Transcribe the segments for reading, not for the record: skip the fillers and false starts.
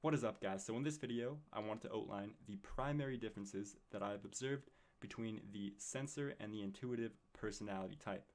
What is up, guys? So in this video, I want to outline the primary differences that I've observed between the sensor and the intuitive personality type.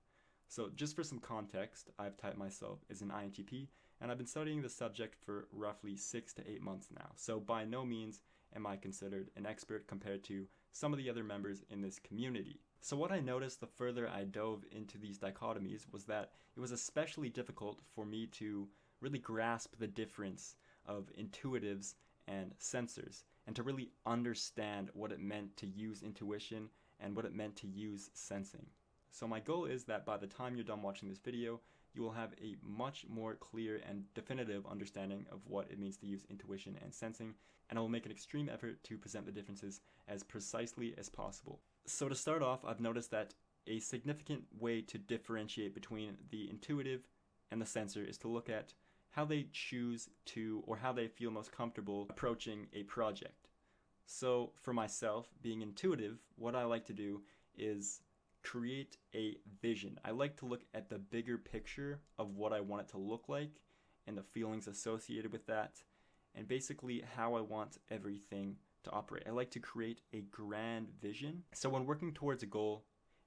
So just for some context, I've typed myself as an INTP, and I've been studying the subject for roughly 6 to 8 months now. So by no means am I considered an expert compared to some of the other members in this community. So what I noticed the further I dove into these dichotomies was that it was especially difficult for me to really grasp the difference of intuitives and sensors, and to really understand what it meant to use intuition and what it meant to use sensing. So my goal is that by the time you're done watching this video, you will have a much more clear and definitive understanding of what it means to use intuition and sensing, and I will make an extreme effort to present the differences as precisely as possible. So to start off, I've noticed that a significant way to differentiate between the intuitive and the sensor is to look at how they choose to, or how they feel most comfortable approaching a project. So for myself, being intuitive, what I like to do is create a vision. I like to look at the bigger picture of what I want it to look like and the feelings associated with that, and basically how I want everything to operate. I like to create a grand vision. So when working towards a goal,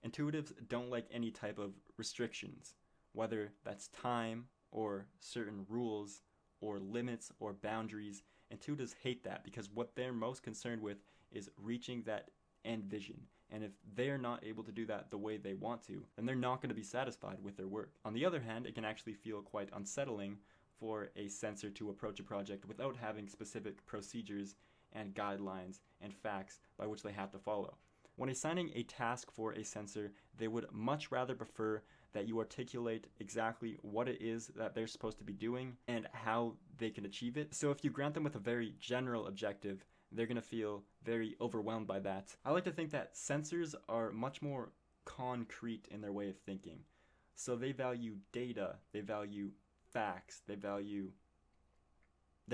intuitives don't like any type of restrictions, whether that's time or certain rules or limits or boundaries. Intuitives hate that because what they're most concerned with is reaching that end vision. And if they're not able to do that the way they want to, then they're not going to be satisfied with their work. On the other hand, it can actually feel quite unsettling for a sensor to approach a project without having specific procedures and guidelines and facts by which they have to follow. When assigning a task for a sensor, they would much rather prefer that you articulate exactly what it is that they're supposed to be doing and how they can achieve it. So if you grant them with a very general objective, they're going to feel very overwhelmed by that. I like to think that sensors are much more concrete in their way of thinking. So they value data, they value facts, they're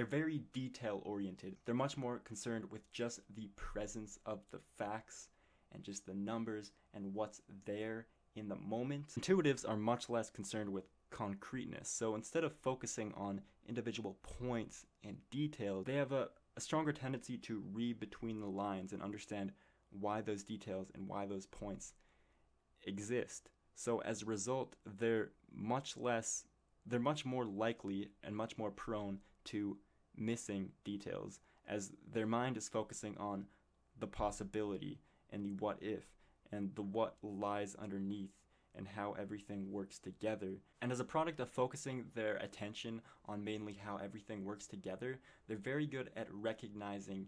very detail oriented. They're much more concerned with just the presence of the facts and just the numbers and what's there in the moment. Intuitives are much less concerned with concreteness. So instead of focusing on individual points and details, they have a stronger tendency to read between the lines and understand why those details and why those points exist. So as a result, they're much more likely and much more prone to missing details, as their mind is focusing on the possibility and the what if and the what lies underneath and how everything works together. And as a product of focusing their attention on mainly how everything works together, they're very good at recognizing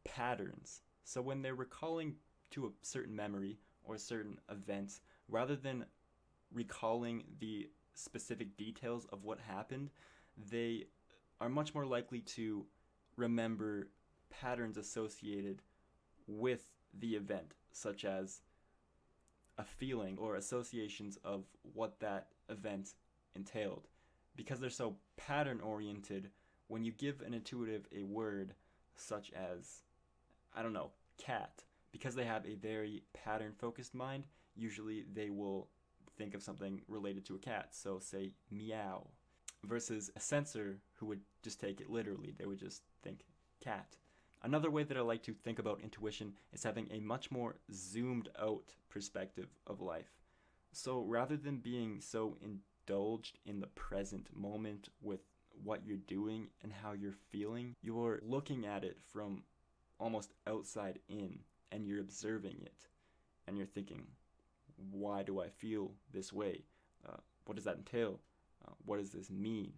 patterns. So when they're recalling to a certain memory or a certain event, rather than recalling the specific details of what happened, they are much more likely to remember patterns associated with the event, such as a feeling or associations of what that event entailed. Because they're so pattern oriented, when you give an intuitive a word such as, I don't know, cat, because they have a very pattern focused mind, usually they will think of something related to a cat. So say meow, versus a sensor who would just take it literally. They would just think cat. Another way that I like to think about intuition is having a much more zoomed out perspective of life. So rather than being so indulged in the present moment with what you're doing and how you're feeling, you're looking at it from almost outside in, and you're observing it, and you're thinking, why do I feel this way? What does that entail? What does this mean?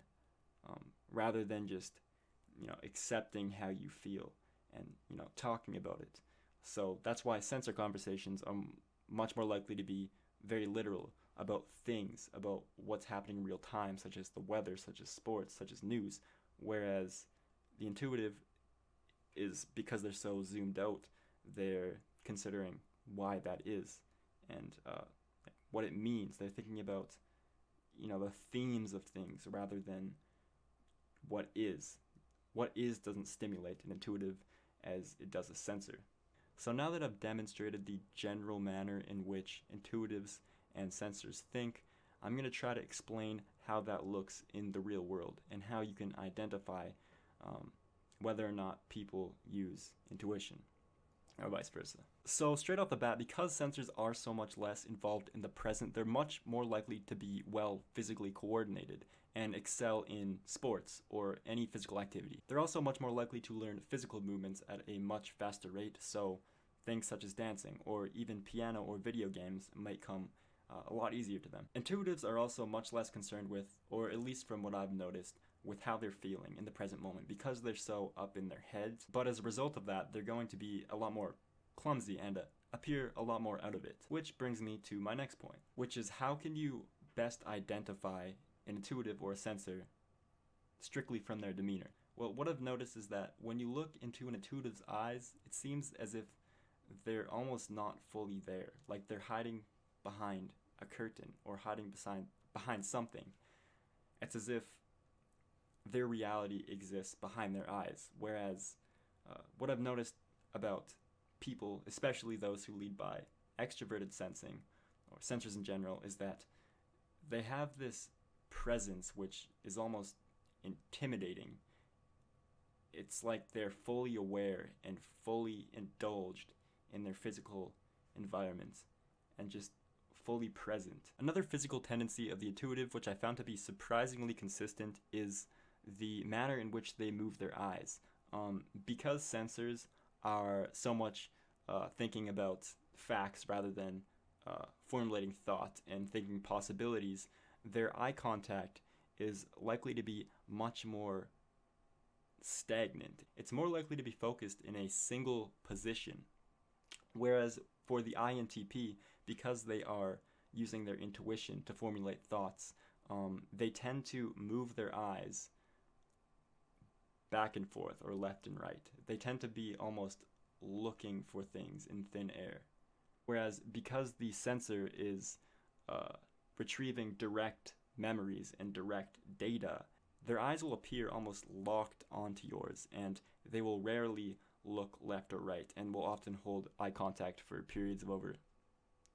Rather than just, accepting how you feel and, talking about it. So that's why sensor conversations are much more likely to be very literal about things, about what's happening in real time, such as the weather, such as sports, such as news. Whereas the intuitive is, because they're so zoomed out, they're considering why that is and what it means. They're thinking about, the themes of things rather than what is. What is doesn't stimulate an intuitive as it does a sensor. So now that I've demonstrated the general manner in which intuitives and sensors think, I'm going to try to explain how that looks in the real world and how you can identify whether or not people use intuition, or vice versa. So straight off the bat, because sensors are so much less involved in the present, they're much more likely to be well physically coordinated and excel in sports or any physical activity. They're also much more likely to learn physical movements at a much faster rate, so things such as dancing or even piano or video games might come a lot easier to them. Intuitives are also much less concerned with, or at least from what I've noticed, with how they're feeling in the present moment because they're so up in their heads. But as a result of that, they're going to be a lot more clumsy and appear a lot more out of it. Which brings me to my next point, which is how can you best identify an intuitive or a sensor strictly from their demeanor? Well, what I've noticed is that when you look into an intuitive's eyes, it seems as if they're almost not fully there, like they're hiding behind a curtain or hiding behind something. It's as if their reality exists behind their eyes, whereas what I've noticed about people, especially those who lead by extroverted sensing, or sensors in general, is that they have this presence which is almost intimidating. It's like they're fully aware and fully indulged in their physical environment and just fully present. Another physical tendency of the intuitive, which I found to be surprisingly consistent, is the manner in which they move their eyes. Because sensors are so much thinking about facts rather than formulating thought and thinking possibilities, their eye contact is likely to be much more stagnant. It's more likely to be focused in a single position. Whereas for the INTP, because they are using their intuition to formulate thoughts, they tend to move their eyes back and forth or left and right. They tend to be almost looking for things in thin air. Whereas because the sensor is retrieving direct memories and direct data, their eyes will appear almost locked onto yours, and they will rarely look left or right and will often hold eye contact for periods of over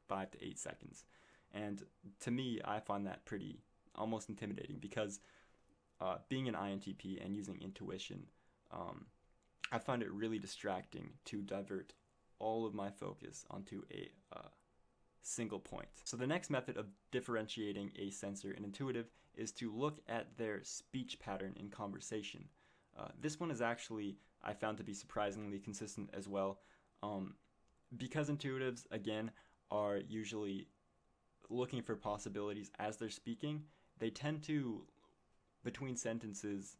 5 to 8 seconds. And to me, I find that pretty almost intimidating because being an INTP and using intuition, I find it really distracting to divert all of my focus onto a single point. So the next method of differentiating a sensor and intuitive is to look at their speech pattern in conversation. This one is actually, I found to be surprisingly consistent as well. Because intuitives, again, are usually looking for possibilities as they're speaking, they tend to, between sentences,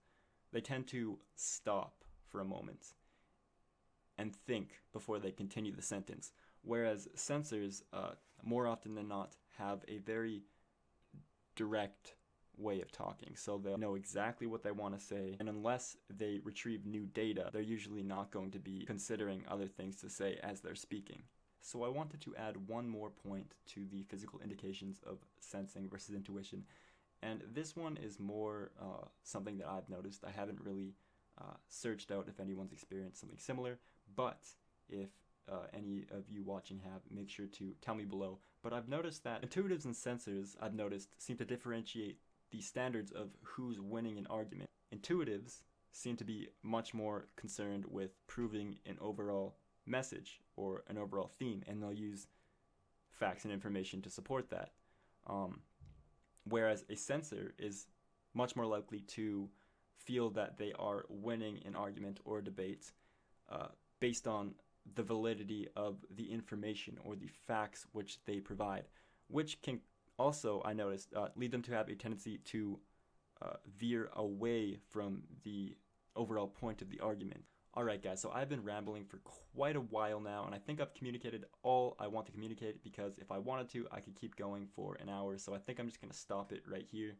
they tend to stop for a moment and think before they continue the sentence. Whereas sensors, more often than not, have a very direct way of talking. So they'll know exactly what they want to say, and unless they retrieve new data, they're usually not going to be considering other things to say as they're speaking. So I wanted to add one more point to the physical indications of sensing versus intuition, and this one is more something that I've noticed. I haven't really searched out if anyone's experienced something similar, but if any of you watching have, make sure to tell me below. But I've noticed that intuitives and sensors, I've noticed, seem to differentiate the standards of who's winning an argument. Intuitives seem to be much more concerned with proving an overall message or an overall theme, and they'll use facts and information to support that. Whereas a sensor is much more likely to feel that they are winning an argument or a debate based on the validity of the information or the facts which they provide, which can also, I noticed, lead them to have a tendency to veer away from the overall point of the argument. Alright guys, so I've been rambling for quite a while now, and I think I've communicated all I want to communicate, because if I wanted to, I could keep going for an hour, so I think I'm just going to stop it right here.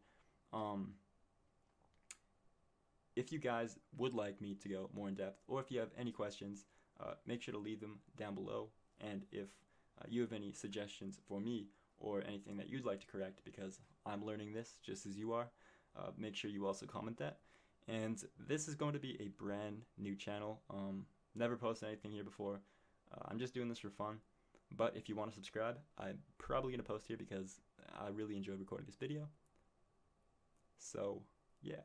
If you guys would like me to go more in depth, or if you have any questions, make sure to leave them down below, and if you have any suggestions for me, or anything that you'd like to correct, because I'm learning this just as you are, make sure you also comment that. And this is going to be a brand new channel. Never posted anything here before. I'm just doing this for fun. But if you want to subscribe, I'm probably going to post here because I really enjoyed recording this video. So, yeah.